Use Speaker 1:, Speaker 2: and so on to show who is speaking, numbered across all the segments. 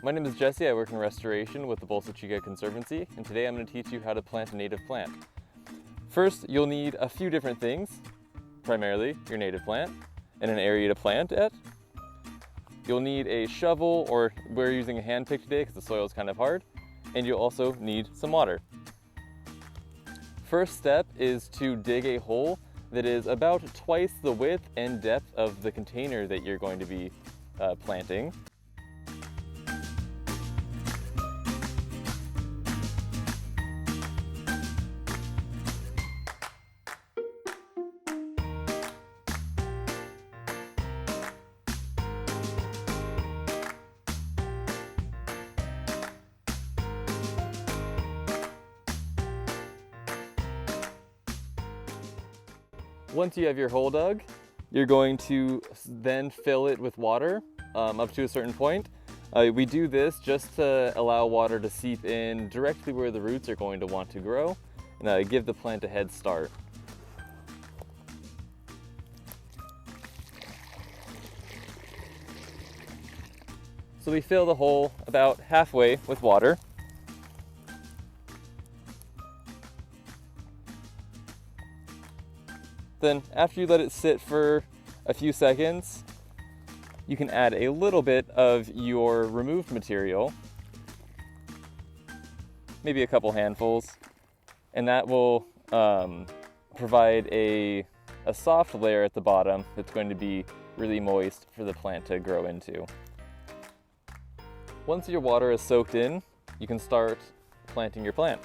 Speaker 1: My name is Jesse. I work in restoration with the Bolsa Chica Conservancy, and today I'm going to teach you how to plant a native plant. First, you'll need a few different things, primarily your native plant and an area to plant at. You'll need a shovel, or we're using a hand pick today because the soil is kind of hard, and you'll also need some water. First step is to dig a hole that is about twice the width and depth of the container that you're going to be planting. Once you have your hole dug, you're going to then fill it with water up to a certain point. We do this just to allow water to seep in directly where the roots are going to want to grow and give the plant a head start. So we fill the hole about halfway with water. Then after you let it sit for a few seconds, you can add a little bit of your removed material, maybe a couple handfuls, and that will provide a soft layer at the bottom that's going to be really moist for the plant to grow into. Once your water is soaked in, you can start planting your plant.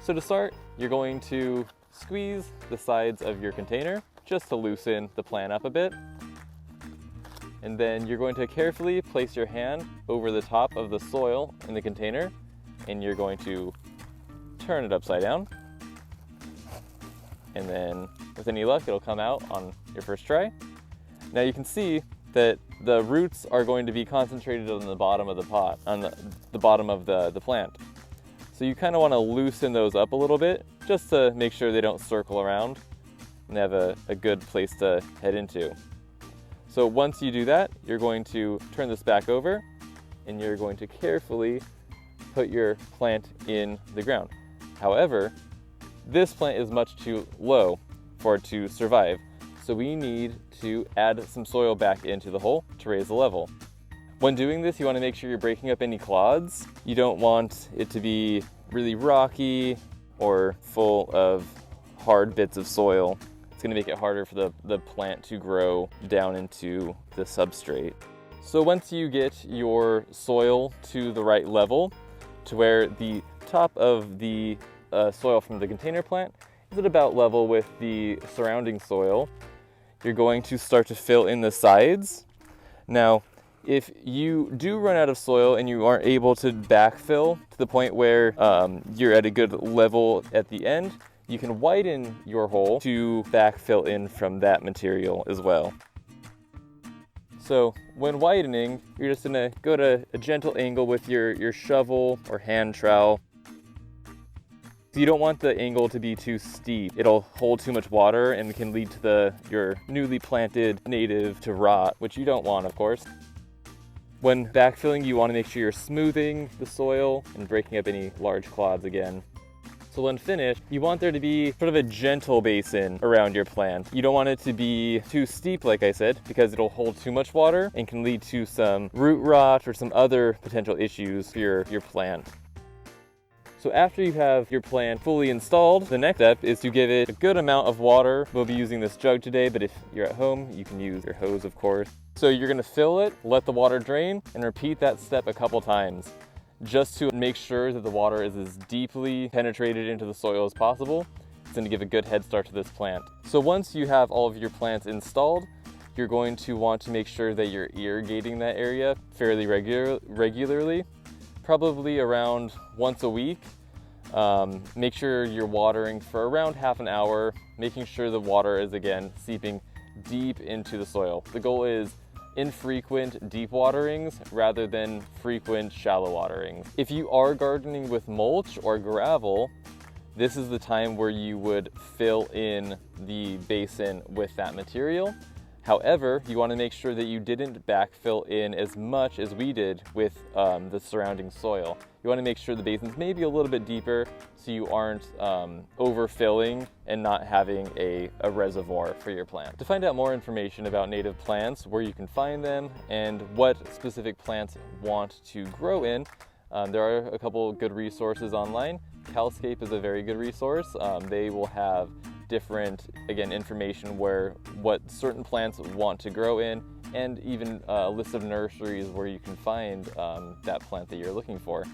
Speaker 1: So to start, you're going to squeeze the sides of your container just to loosen the plant up a bit. And then you're going to carefully place your hand over the top of the soil in the container, and you're going to turn it upside down. And then with any luck, it'll come out on your first try. Now you can see that the roots are going to be concentrated on the bottom of the pot, on the bottom of the plant. So you kind of want to loosen those up a little bit just to make sure they don't circle around and have a good place to head into. So once you do that, you're going to turn this back over and you're going to carefully put your plant in the ground. However, this plant is much too low for it to survive, so we need to add some soil back into the hole to raise the level. When doing this, you want to make sure you're breaking up any clods. You don't want it to be really rocky or full of hard bits of soil. It's going to make it harder for the plant to grow down into the substrate. So once you get your soil to the right level, to where the top of the soil from the container plant is at about level with the surrounding soil, you're going to start to fill in the sides. Now, if you do run out of soil and you aren't able to backfill to the point where you're at a good level at the end, you can widen your hole to backfill in from that material as well. So when widening, you're just gonna go to a gentle angle with your shovel or hand trowel. So you don't want the angle to be too steep. It'll hold too much water and can lead to your newly planted native to rot, which you don't want, of course. When backfilling, you want to make sure you're smoothing the soil and breaking up any large clods again. So when finished, you want there to be sort of a gentle basin around your plant. You don't want it to be too steep, like I said, because it'll hold too much water and can lead to some root rot or some other potential issues for your plant. So after you have your plant fully installed, the next step is to give it a good amount of water. We'll be using this jug today, but if you're at home, you can use your hose, of course. So you're gonna fill it, let the water drain, and repeat that step a couple times, just to make sure that the water is as deeply penetrated into the soil as possible. It's gonna give a good head start to this plant. So once you have all of your plants installed, you're going to want to make sure that you're irrigating that area fairly regularly, probably around once a week. Make sure you're watering for around half an hour, making sure the water is again seeping deep into the soil. The goal is infrequent deep waterings rather than frequent shallow waterings. If you are gardening with mulch or gravel, this is the time where you would fill in the basin with that material. However, you want to make sure that you didn't backfill in as much as we did with the surrounding soil. You want to make sure the basin's maybe a little bit deeper so you aren't overfilling and not having a reservoir for your plant. To find out more information about native plants, where you can find them, and what specific plants want to grow in, there are a couple good resources online. Calscape is a very good resource. They will have different, again, information where what certain plants want to grow in, and even a list of nurseries where you can find that plant that you're looking for.